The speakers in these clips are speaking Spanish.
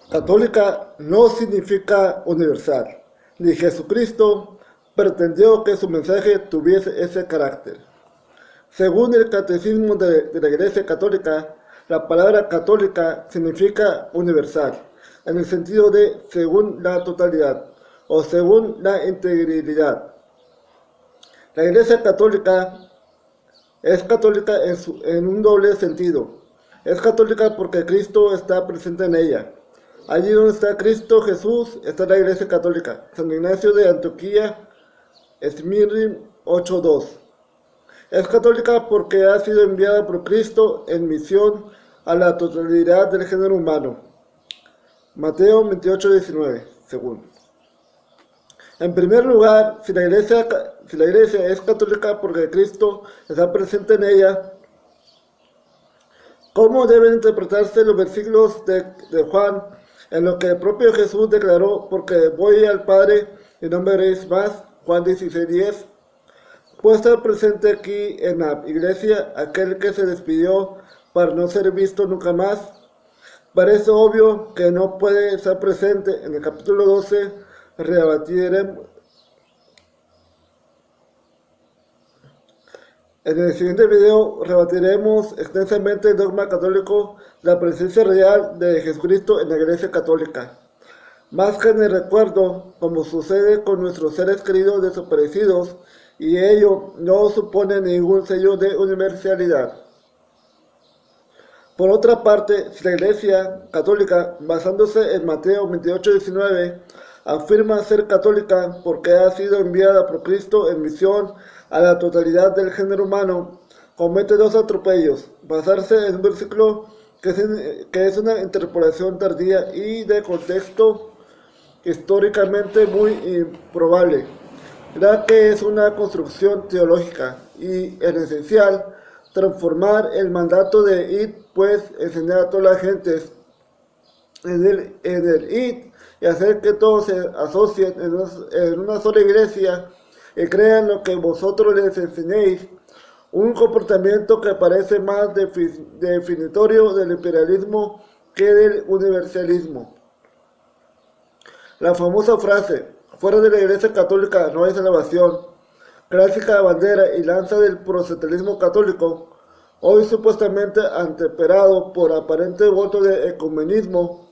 Católica no significa universal, ni Jesucristo pretendió que su mensaje tuviese ese carácter. Según el Catecismo de la Iglesia Católica, la palabra católica significa universal, en el sentido de según la totalidad o según la integridad. La Iglesia Católica es católica en un doble sentido. Es católica porque Cristo está presente en ella. Allí donde está Cristo Jesús está la Iglesia Católica. San Ignacio de Antioquía, Esmirrim 8.2. Es católica porque ha sido enviada por Cristo en misión a la totalidad del género humano. Mateo 28.19, según. En primer lugar, si la iglesia es católica porque Cristo está presente en ella, ¿cómo deben interpretarse los versículos de Juan en lo que el propio Jesús declaró: porque voy al Padre y no me veréis más? Juan 16.10. ¿Puede estar presente aquí en la iglesia aquel que se despidió para no ser visto nunca más? Parece obvio que no puede estar presente. En el capítulo 12 rebatiremos. En el siguiente video rebatiremos extensamente el dogma católico de la presencia real de Jesucristo en la Iglesia Católica. Más que en el recuerdo, como sucede con nuestros seres queridos desaparecidos, y ello no supone ningún sello de universalidad. Por otra parte, si la Iglesia Católica, basándose en Mateo 28.19, afirma ser católica porque ha sido enviada por Cristo en misión a la totalidad del género humano, comete dos atropellos: basarse en un versículo que es una interpolación tardía y de contexto históricamente muy improbable, ya que es una construcción teológica, y en esencial transformar el mandato de id, pues enseñar a todas las gentes en el id y hacer que todos se asocien en una sola iglesia y crean lo que vosotros les enseñéis, un comportamiento que parece más definitorio del imperialismo que del universalismo. La famosa frase: fuera de la Iglesia Católica no hay salvación, clásica bandera y lanza del proselitismo católico, hoy supuestamente anteperado por aparente voto de ecumenismo,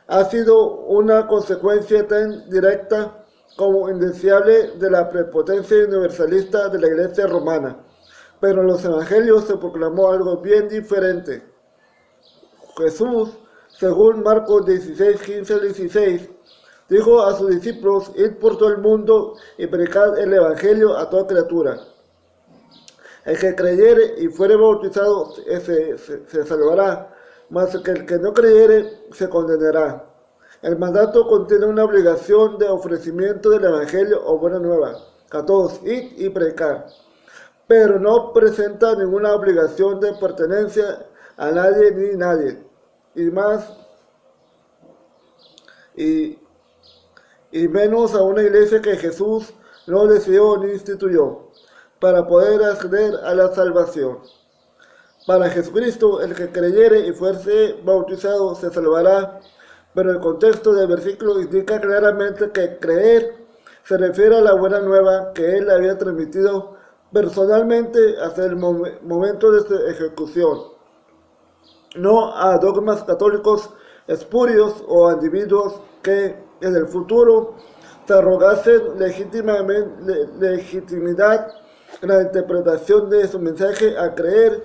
ha sido una consecuencia tan directa como indeseable de la prepotencia universalista de la Iglesia romana. Pero en los evangelios se proclamó algo bien diferente. Jesús, según Marcos 16:15-16, dijo a sus discípulos: id por todo el mundo y predicad el evangelio a toda criatura. El que creyere y fuere bautizado se salvará, mas el que no creyere se condenará. El mandato contiene una obligación de ofrecimiento del evangelio o buena nueva, a todos: id y predicar, pero no presenta ninguna obligación de pertenencia a nadie ni nadie, y menos a una iglesia que Jesús no decidió ni instituyó, para poder acceder a la salvación. Para Jesucristo, el que creyere y fuese bautizado se salvará, pero el contexto del versículo indica claramente que creer se refiere a la buena nueva que él había transmitido personalmente hasta el momento de su ejecución, no a dogmas católicos espurios o a individuos que en el futuro se arrogasen legitimidad en la interpretación de su mensaje. A creer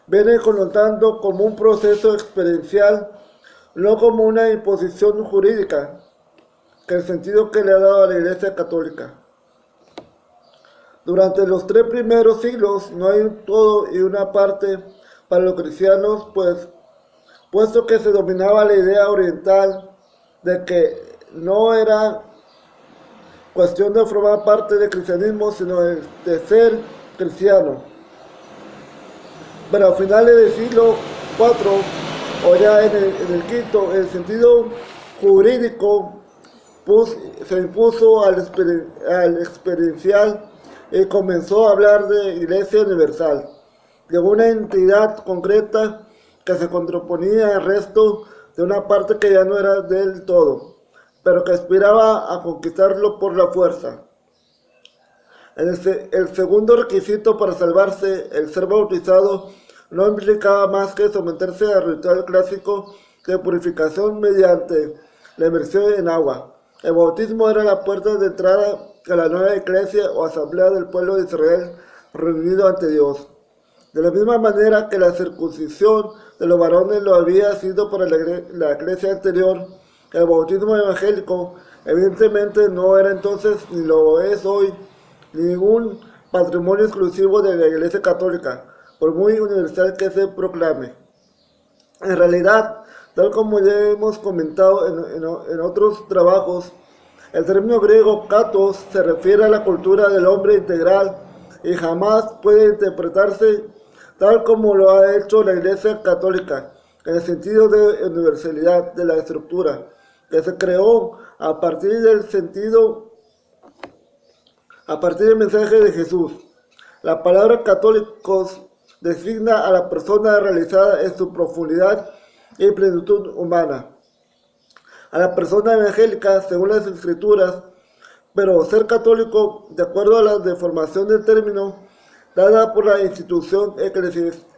viene connotando como un proceso experiencial, no como una imposición jurídica, que el sentido que le ha dado a la Iglesia Católica. Durante los 3 primeros siglos no hay un todo y una parte para los cristianos, puesto que se dominaba la idea oriental de que no era cuestión de formar parte del cristianismo, sino de ser cristiano. Pero a finales del siglo IV, o ya en el quinto, el sentido jurídico se impuso al experiencial y comenzó a hablar de Iglesia Universal, de una entidad concreta que se contraponía al resto de una parte que ya no era del todo, pero que aspiraba a conquistarlo por la fuerza. El segundo requisito para salvarse, el ser bautizado, no implicaba más que someterse al ritual clásico de purificación mediante la inmersión en agua. El bautismo era la puerta de entrada a la nueva iglesia o asamblea del pueblo de Israel reunido ante Dios. De la misma manera que la circuncisión de los varones lo había sido para la iglesia anterior, el bautismo evangélico evidentemente no era entonces ni lo es hoy ningún patrimonio exclusivo de la Iglesia Católica, por muy universal que se proclame. En realidad, tal como ya hemos comentado en otros trabajos, el término griego katos se refiere a la cultura del hombre integral y jamás puede interpretarse tal como lo ha hecho la Iglesia Católica, en el sentido de universalidad de la estructura, que se creó a partir del mensaje de Jesús. La palabra católicos designa a la persona realizada en su profundidad y plenitud humana, a la persona evangélica según las escrituras, pero ser católico, de acuerdo a la deformación del término dada por la institución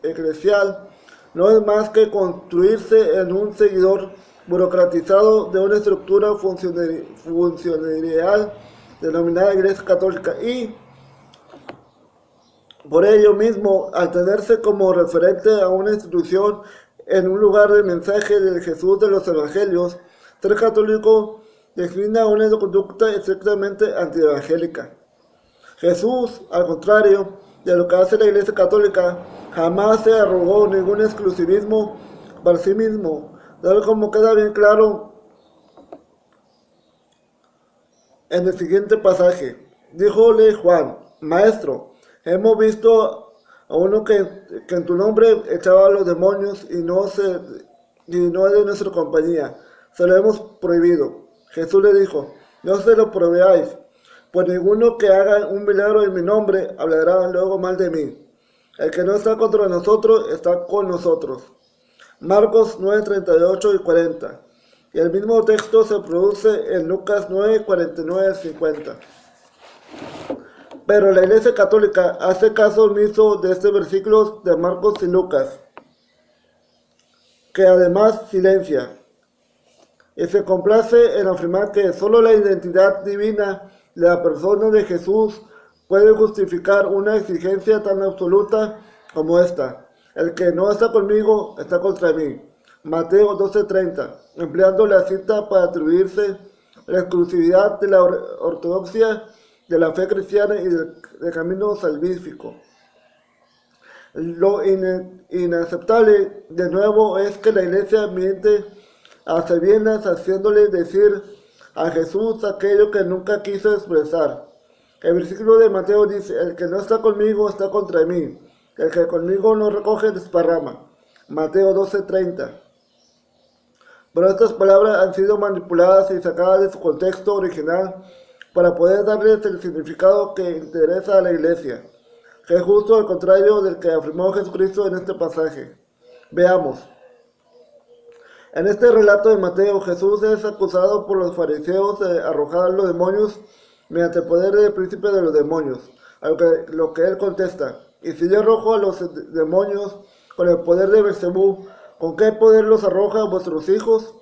eclesial, no es más que construirse en un seguidor burocratizado de una estructura funcionarial denominada Iglesia Católica y, por ello mismo, al tenerse como referente a una institución en un lugar del mensaje del Jesús de los Evangelios, ser católico define una conducta estrictamente antievangélica. Jesús, al contrario de lo que hace la Iglesia Católica, jamás se arrogó ningún exclusivismo para sí mismo, tal como queda bien claro en el siguiente pasaje. Díjole Juan: Maestro, hemos visto a uno que en tu nombre echaba a los demonios y no es de nuestra compañía. Se lo hemos prohibido. Jesús le dijo: No se lo prohibáis, pues ninguno que haga un milagro en mi nombre hablará luego mal de mí. El que no está contra nosotros está con nosotros. Marcos 9, 38 y 40. Y el mismo texto se produce en Lucas 9, 49 al 50. Pero la Iglesia Católica hace caso omiso de este versículo de Marcos y Lucas, que además silencia, y se complace en afirmar que solo la identidad divina de la persona de Jesús puede justificar una exigencia tan absoluta como esta: el que no está conmigo está contra mí. Mateo 12:30, empleando la cita para atribuirse la exclusividad de la ortodoxia, de la fe cristiana y del camino salvífico. Lo inaceptable, de nuevo, es que la Iglesia miente a sabiendas, haciéndole decir a Jesús aquello que nunca quiso expresar. El versículo de Mateo dice: el que no está conmigo está contra mí, el que conmigo no recoge desparrama. Mateo 12:30. Pero estas palabras han sido manipuladas y sacadas de su contexto original para poder darles el significado que interesa a la Iglesia, que es justo al contrario del que afirmó Jesucristo en este pasaje. Veamos. En este relato de Mateo, Jesús es acusado por los fariseos de arrojar a los demonios mediante el poder del príncipe de los demonios, a lo que él contesta: y si yo arrojo a los demonios con el poder de Beelzebú, ¿con qué poder los arroja vuestros hijos?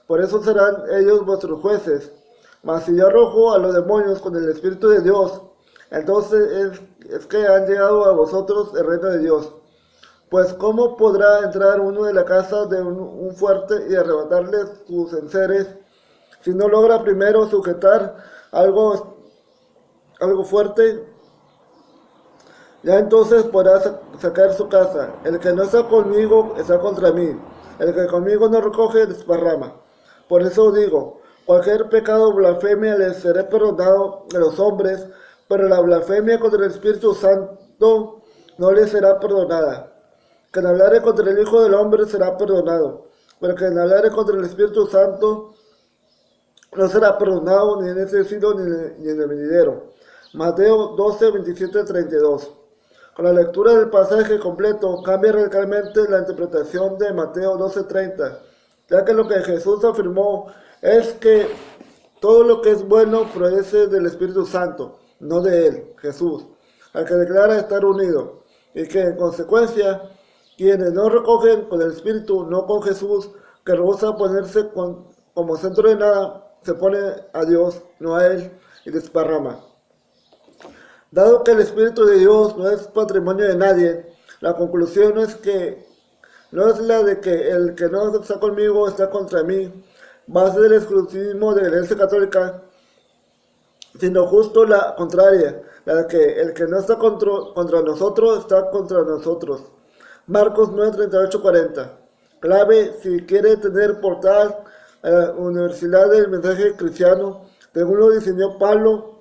Por eso serán ellos vuestros jueces. Mas si yo arrojo a los demonios con el Espíritu de Dios, entonces es que han llegado a vosotros el reino de Dios. Pues ¿cómo podrá entrar uno de la casa de un fuerte y arrebatarle sus enseres si no logra primero sujetar algo fuerte? Ya entonces podrá sacar su casa. El que no está conmigo está contra mí. El que conmigo no recoge desparrama. Por eso digo, cualquier pecado o blasfemia les será perdonado a los hombres, pero la blasfemia contra el Espíritu Santo no les será perdonada. Quien hablare contra el Hijo del Hombre será perdonado, pero quien hablare contra el Espíritu Santo no será perdonado ni en este siglo ni en el venidero. Mateo 12, 27, 32. Con la lectura del pasaje completo cambia radicalmente la interpretación de Mateo 12:30, ya que lo que Jesús afirmó es que todo lo que es bueno procede del Espíritu Santo, no de él, Jesús, al que declara estar unido, y que en consecuencia quienes no recogen con el Espíritu, no con Jesús, que rehúsa ponerse como centro de nada, se pone a Dios, no a él, y desparrama. Dado que el Espíritu de Dios no es patrimonio de nadie, la conclusión no es la de que el que no está conmigo está contra mí, base del exclusivismo de la Iglesia Católica, sino justo la contraria, la de que el que no está contra nosotros está contra nosotros. Marcos 9:38-40. Clave si quiere tener portal a la Universidad del Mensaje Cristiano, según lo diseñó Pablo,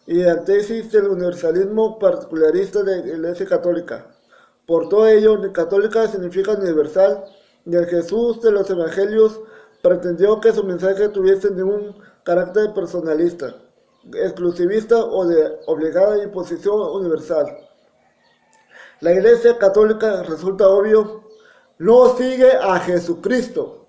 y antesis del universalismo particularista de la Iglesia Católica. Por todo ello, ni católica significa universal, ni el Jesús de los Evangelios pretendió que su mensaje tuviese ningún carácter personalista, exclusivista o de obligada imposición universal. La Iglesia Católica, resulta obvio, no sigue a Jesucristo,